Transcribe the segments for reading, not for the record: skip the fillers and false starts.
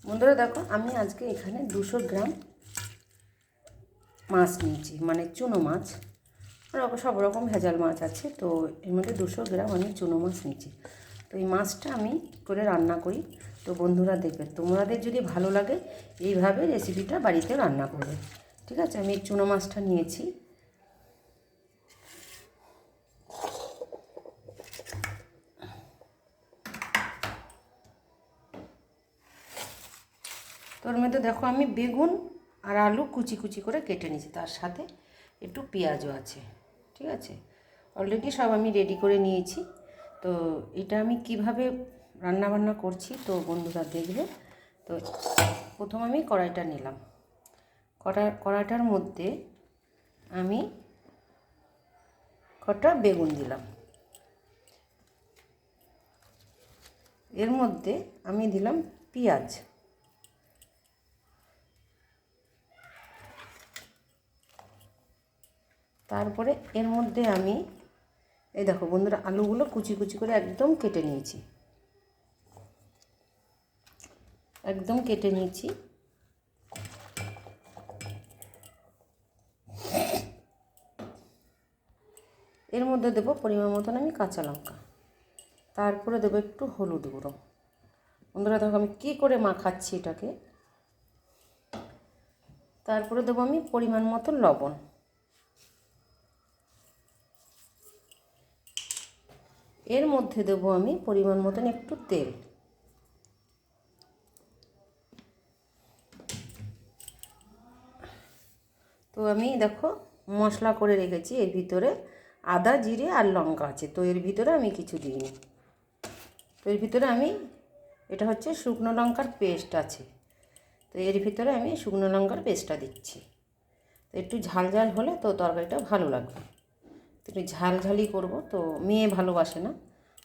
বন্ধুরা দেখো, আমি আজকে এখানে 200 গ্রাম মাছ নিয়েছি, মানে চুনো মাছ। সব রকম ভেজাল মাছ আছে, তো এর মধ্যে 200 গ্রাম আমি চুনো মাছ নিয়েছি। তো এই মাছটা আমি করে রান্না করি। তো বন্ধুরা দেখবে, তোমাদের যদি ভালো লাগে এইভাবে রেসিপিটা বাড়িতে রান্না করবে। ঠিক আছে, আমি চুনো মাছটা নিয়েছি। তো ওর মধ্যে দেখো আমি বেগুন আর আলু কুচি কুচি করে কেটে নিয়েছি, তার সাথে একটু পেঁয়াজও আছে। ঠিক আছে, অলরেডি সব আমি রেডি করে নিয়েছি। তো এটা আমি কিভাবে রান্না বান্না করছি তো বন্ধুরা দেখবে। তো প্রথম আমি কড়াইটা নিলাম। কড়াইটার মধ্যে আমি কটা বেগুন দিলাম। এর মধ্যে আমি দিলাম পেঁয়াজ। তারপরে এর মধ্যে আমি এই দেখো বন্ধুরা, আলুগুলো কুচি কুচি করে একদম কেটে নিয়েছি, একদম কেটে নিয়েছি। এর মধ্যে দেবো পরিমাণ মতন আমি কাঁচা লঙ্কা, তারপরে দেবো একটু হলুদ গুঁড়ো। বন্ধুরা দেখো আমি কী করে মাখাচ্ছি এটাকে। তারপরে দেবো আমি পরিমাণ মতন লবণ। এর মধ্যে দেবো আমি পরিমাণ মতন একটু তেল। তো আমি দেখো মশলা করে রেখেছি, এর ভিতরে আদা জিরে আর লঙ্কা আছে, তো এর ভিতরে আমি কিছু দিইনি। তো এর ভিতরে আমি, এটা হচ্ছে শুকনো লঙ্কার পেস্ট আছে, তো এর ভিতরে আমি শুকনো লঙ্কার পেস্টটা দিচ্ছি। তো একটু ঝাল ঝাল হলে তো তরকারিটা ভালো লাগবে। তো একটু ঝালঝালি করবো, তো মেয়ে ভালোবাসে না,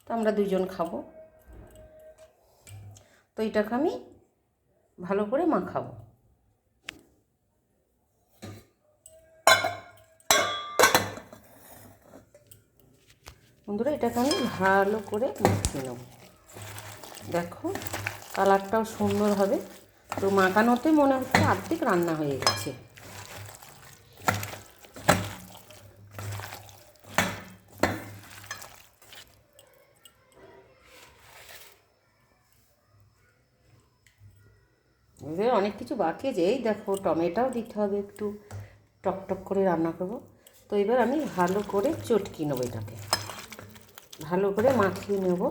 তো আমরা দুজন খাবো। তো এটাকে আমি ভালো করে মাখাবো। বন্ধুরা এটাকে আমি ভালো করে মাখিয়ে নেব। দেখো কালারটাও সুন্দর হবে। তো মাখানোতে মনে হচ্ছে অর্ধেক রান্না হয়ে গেছে। এবার অনেক কিছু বাকি আছে, এই দেখো টমেটোও দিতে হবে, একটু টকটক করে রান্না করব। তো এবার আমি ভালো করে চটকি নেবো, এটাকে ভালো করে মাখিয়ে নেব।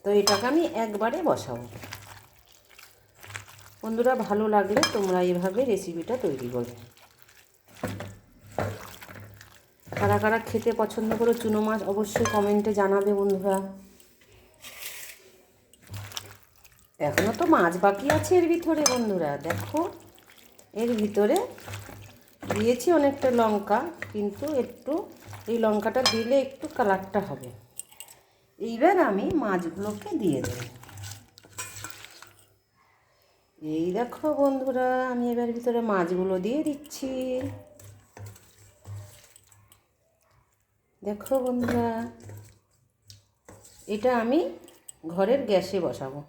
তো এটাকে আমি একবারে বসাবো। বন্ধুরা ভালো লাগলে তোমরা এইভাবে রেসিপিটা তৈরি করবে। কারা কারা খেতে পছন্দ করো চুনো মাছ অবশ্যই কমেন্টে জানাবে বন্ধুরা। এখনও তো মাছ বাকি আছে এর ভিতরে। বন্ধুরা দেখো, এর ভিতরে দিয়েছি অনেকটা লঙ্কা, কিন্তু একটু এই লঙ্কাটা দিলে একটু কালারটা হবে। এইবার আমি মাছগুলোকে দিয়ে দেব। এই দেখো বন্ধুরা, আমি এবার ভিতরে মাছগুলো দিয়ে দিচ্ছি। দেখো বন্ধুরা, এটা আমি ঘরের গ্যাসে বসাবো।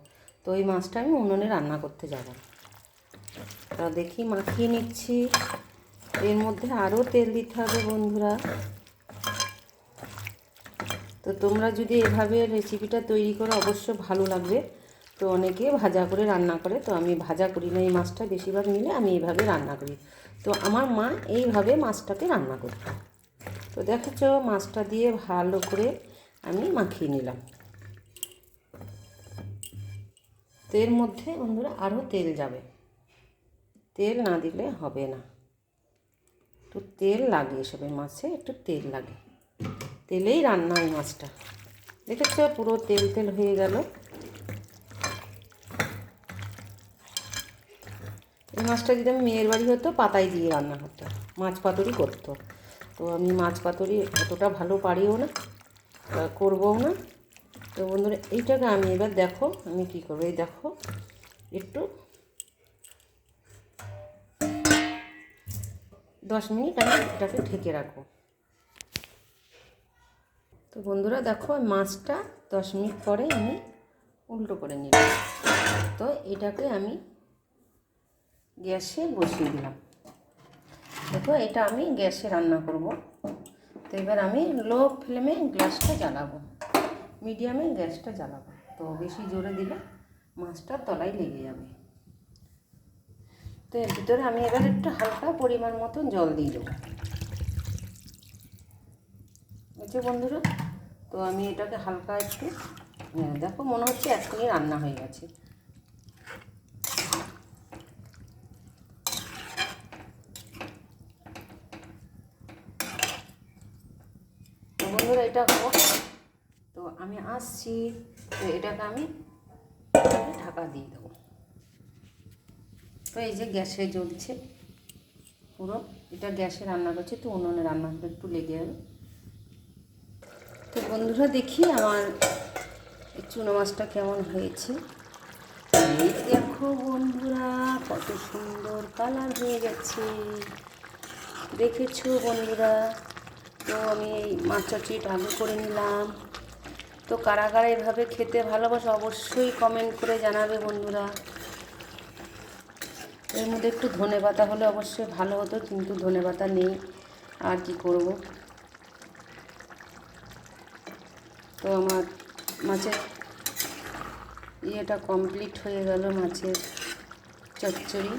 তো এই মাছটা আমি উনুনে রান্না করতে যাব। তা দেখি মাখিয়ে নিচ্ছি। এর মধ্যে আরও তেল দিতে হবে বন্ধুরা। তো তোমরা যদি এভাবে রেসিপিটা তৈরি করো অবশ্য ভালো লাগবে। তো অনেকে ভাজা করে রান্না করে, তো আমি ভাজা করি না, এই মাছটা বেশিরভাগ নিলে আমি এইভাবে রান্না করি। তো আমার মা এইভাবে মাছটাকে রান্না করত। তো দেখেছো মাছটা দিয়ে ভালো করে আমি মাখিয়ে নিলাম। তো এর মধ্যে বন্ধুরা আরও তেল যাবে, তেল না দিলে হবে না। একটু তেল লাগে এসবের মাছে, একটু তেল লাগে, তেলেই রান্না এই মাছটা। দেখেছ পুরো তেল তেল হয়ে গেল। এই মাছটা যদি আমি মেয়ের বাড়ি হতো পাতায় দিয়ে রান্না হতো, মাছ পাতুরি করতো। তো আমি মাছ পাতুরি অতটা ভালো পারিও না, করবও না। তো বন্ধুরা এইটাকে আমি এবার দেখো আমি কী করবো। এই দেখো একটু 10 মিনিট আমি এটাকে ঢেকে রাখবো। তো বন্ধুরা দেখো মাছটা 10 মিনিট পরে আমি উল্টো করে নিলাম। তো এটাকে আমি গ্যাসে বসিয়ে দিলাম। দেখো এটা আমি গ্যাসে রান্না করব। তো এবার আমি লো ফ্লেমে গ্যাসটা জ্বালাবো, মিডিয়ামে গ্যাসটা জ্বালাবো। তো বেশি জোরে দিলে মাছটা তলায় লেগে যাবে। তো এর ভিতরে আমি এবার একটু হালকা পরিমাণ মতন জল দিয়ে দেবো, বুঝছো বন্ধুরা। তো আমি এটাকে হালকা একটু, দেখো মনে হচ্ছে এখনই রান্না হয়ে গেছে। তো বন্ধুরা এটা হোক, তো আমি আসছি। তো এটাকে আমি ঢাকা দিয়ে দেবো। তো এই যে গ্যাসে জ্বলছে পুরো, এটা গ্যাসে রান্না করছে, তো উনুনে রান্না করে একটু লেগে যাবে। তো বন্ধুরা দেখি আমার এই চুনো মাছটা কেমন হয়েছে। এই দেখো বন্ধুরা কত সুন্দর কালার হয়ে গেছে, দেখেছো বন্ধুরা। তো আমি এই মাছ চচ্চড়িটা আলু করে নিলাম। তো কারা কারা এভাবে খেতে ভালোবাসে অবশ্যই কমেন্ট করে জানাবে বন্ধুরা। এর মধ্যে একটু ধনেপাতা হলে অবশ্যই ভালো হতো, কিন্তু ধনেপাতা নেই, আর কি করব। তো আমার মাছের ইয়েটা কমপ্লিট হয়ে গেল, মাছের চচ্চড়ি,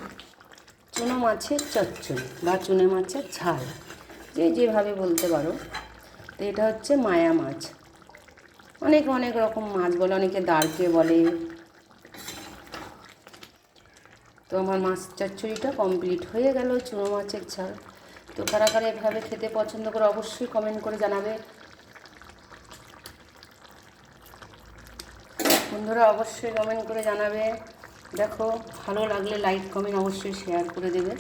চুনো মাছের চচ্চড়ি বা চুনে মাছের ঝাল, যে যেভাবে বলতে পারো। তো এটা হচ্ছে মায়া মাছ, অনেক অনেক রকম মাছ বলে, অনেকে দাঁড়কে বলে। তো আমার মাছ চচ্চড়িটা কমপ্লিট হয়ে গেল, চুনো মাছের ঝাল। তো কারা কারা এভাবে খেতে পছন্দ করে অবশ্যই কমেন্ট করে জানাবে বন্ধুরা, অবশ্যই কমেন্ট করে জানাবে। দেখো ভালো লাগলে লাইক কমেন্ট অবশ্যই শেয়ার করে দেবে।